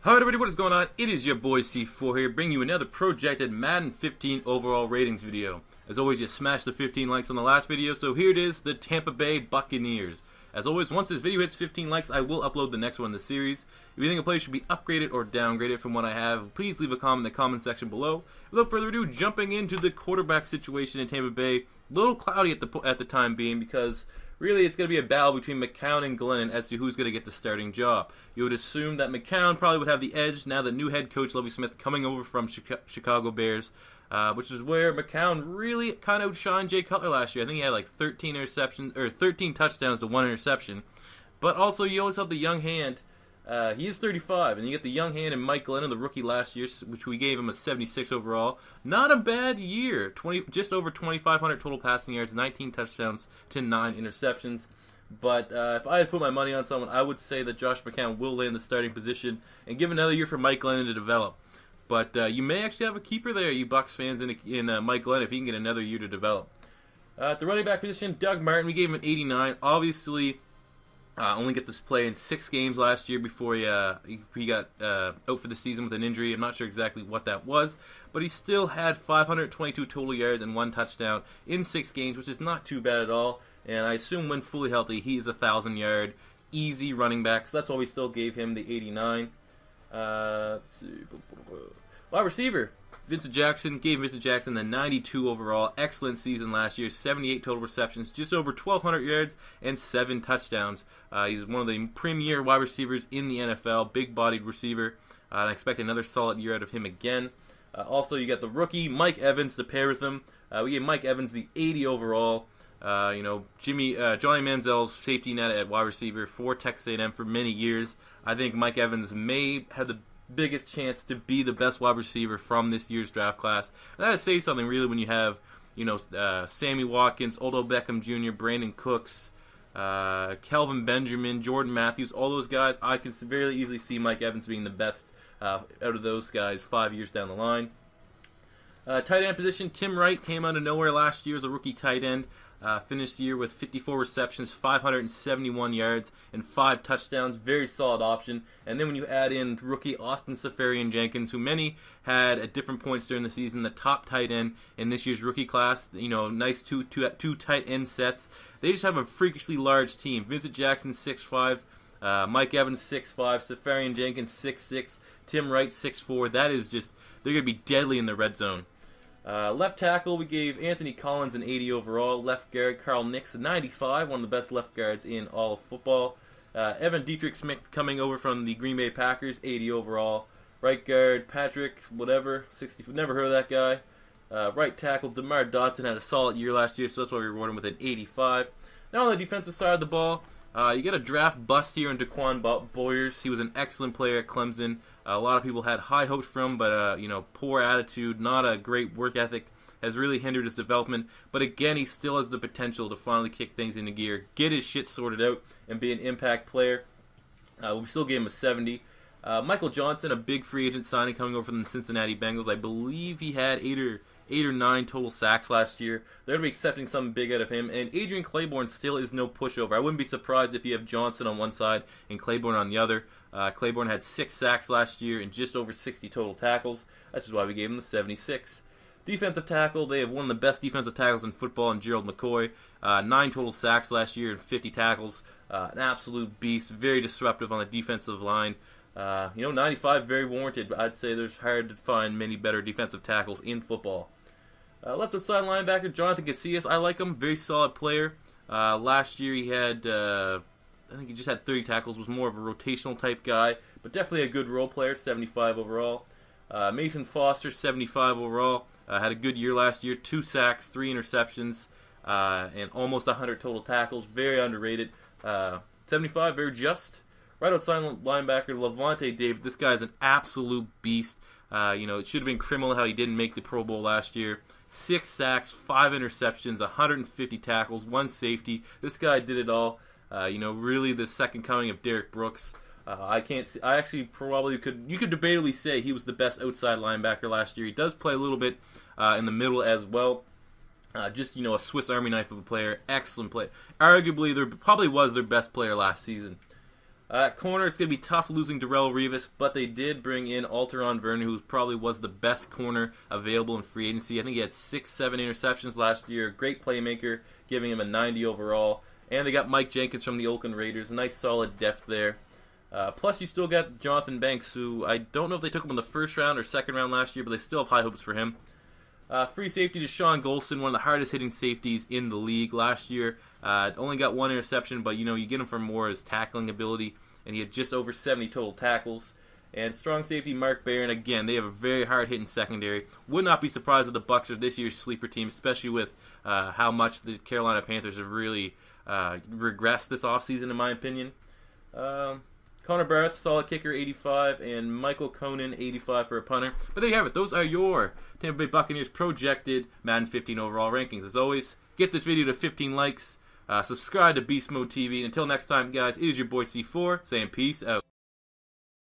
Hi everybody, what is going on? It is your boy C4 here, bringing you another projected Madden 15 overall ratings video. As always, you smashed the 15 likes on the last video, so here it is, the Tampa Bay Buccaneers. As always, once this video hits 15 likes, I will upload the next one in the series. If you think a player should be upgraded or downgraded from what I have, please leave a comment in the comment section below. Without further ado, jumping into the quarterback situation in Tampa Bay. A little cloudy at the time being because really, it's going to be a battle between McCown and Glennon as to who's going to get the starting job. You would assume that McCown probably would have the edge now that new head coach Lovie Smith coming over from Chicago Bears, which is where McCown really kind of outshined Jay Cutler last year. I think he had like 13 interceptions or 13 touchdowns to 1 interception. But also, you always have the young hand. He is 35, and you get the young hand and Mike Glennon, the rookie last year, which we gave him a 76 overall. Not a bad year. Just over 2,500 total passing yards, 19 touchdowns to 9 interceptions. But if I had put my money on someone, I would say that Josh McCown will land the starting position and give another year for Mike Glennon to develop. But you may actually have a keeper there, you Bucs fans, in Mike Glennon if he can get another year to develop. At the running back position, Doug Martin, we gave him an 89. Obviously, only get this play in 6 games last year before he got out for the season with an injury. I'm not sure exactly what that was, but he still had 522 total yards and 1 touchdown in 6 games, which is not too bad at all. And I assume when fully healthy, he is a 1,000-yard, easy running back. So that's why we still gave him the 89. Let's see. Wide receiver, Vincent Jackson, gave Vincent Jackson the 92 overall. Excellent season last year, 78 total receptions, just over 1,200 yards, and 7 touchdowns. He's one of the premier wide receivers in the NFL, big-bodied receiver, and I expect another solid year out of him again. Also, you got the rookie, Mike Evans, to pair with him. We gave Mike Evans the 80 overall. Johnny Manziel's safety net at wide receiver for Texas A&M for many years. I think Mike Evans may have the biggest chance to be the best wide receiver from this year's draft class. And that says something really when you have, Sammy Watkins, Odell Beckham Jr., Brandon Cooks, Kelvin Benjamin, Jordan Matthews, all those guys. I can very easily see Mike Evans being the best out of those guys 5 years down the line. Tight end position, Tim Wright came out of nowhere last year as a rookie tight end. Finished the year with 54 receptions, 571 yards, and 5 touchdowns. Very solid option. And then when you add in rookie Austin Seferian-Jenkins, who many had at different points during the season, the top tight end in this year's rookie class, nice two tight end sets. They just have a freakishly large team. Vincent Jackson, 6'5", Mike Evans, 6'5", Seferian-Jenkins, 6'6", Tim Wright, 6'4". That is just, they're going to be deadly in the red zone. Left tackle, we gave Anthony Collins an 80 overall. Left guard, Carl Nix, a 95, one of the best left guards in all of football. Evan DIETRICH-SMITH coming over from the Green Bay Packers, 80 overall. Right guard, Patrick, whatever, 60, never heard of that guy. Right tackle, DEMAR had a solid year last year, so that's why we rewarded him with an 85. Now on the defensive side of the ball, you get a draft bust here in Daquan Boyers. He was an excellent player at Clemson. A lot of people had high hopes for him, but poor attitude, not a great work ethic, has really hindered his development. But again, he still has the potential to finally kick things into gear, get his shit sorted out, and be an impact player. We still gave him a 70. Michael Johnson, a big free agent signing coming over from the Cincinnati Bengals. I believe he had 8 or 9 total sacks last year. They're going to be accepting something big out of him. And Adrian Claiborne still is no pushover. I wouldn't be surprised if you have Johnson on one side and Claiborne on the other. Claiborne had 6 sacks last year and just over 60 total tackles. That's just why we gave him the 76. Defensive tackle, they have one of the best defensive tackles in football in Gerald McCoy. 9 total sacks last year and 50 tackles. An absolute beast, very disruptive on the defensive line. 95, very warranted. I'd say there's hard to find many better defensive tackles in football. Left side linebacker, Jonathan Casillas. I like him, very solid player. Last year he had, I think he just had 30 tackles, was more of a rotational type guy, but definitely a good role player, 75 overall. Mason Foster, 75 overall. Had a good year last year, 2 sacks, 3 interceptions, and almost 100 total tackles. Very underrated. 75, very just. Right outside linebacker, Lavonte David. This guy is an absolute beast. It should have been criminal how he didn't make the Pro Bowl last year. 6 sacks, 5 interceptions, 150 tackles, 1 safety. This guy did it all. Really the second coming of Derrick Brooks. I actually probably could. You could debatably say he was the best outside linebacker last year. He does play a little bit in the middle as well. A Swiss Army knife of a player. Excellent player. Arguably, probably was their best player last season. At corner, it's going to be tough losing Darrell Revis, but they did bring in Alterraun Verner, who probably was the best corner available in free agency. I think he had 6-7 interceptions last year. Great playmaker, giving him a 90 overall. And they got Mike Jenkins from the Oakland Raiders. A nice solid depth there. Plus, you still got Jonathan Banks, who I don't know if they took him in the first round or second round last year, but they still have high hopes for him. Free safety Dashon, Goldson, one of the hardest hitting safeties in the league last year. Only got 1 interception, but you get him for more his tackling ability, and he had just over 70 total tackles. And strong safety Mark Barron, again, they have a very hard hitting secondary. Would not be surprised if the Bucs are this year's sleeper team, especially with how much the Carolina Panthers have really regressed this offseason, in my opinion. Connor Barth, solid kicker, 85, and Michael Conan, 85 for a punter. But there you have it. Those are your Tampa Bay Buccaneers projected Madden 15 overall rankings. As always, get this video to 15 likes, subscribe to Beast Mode TV, and until next time, guys, it is your boy C4 saying peace out.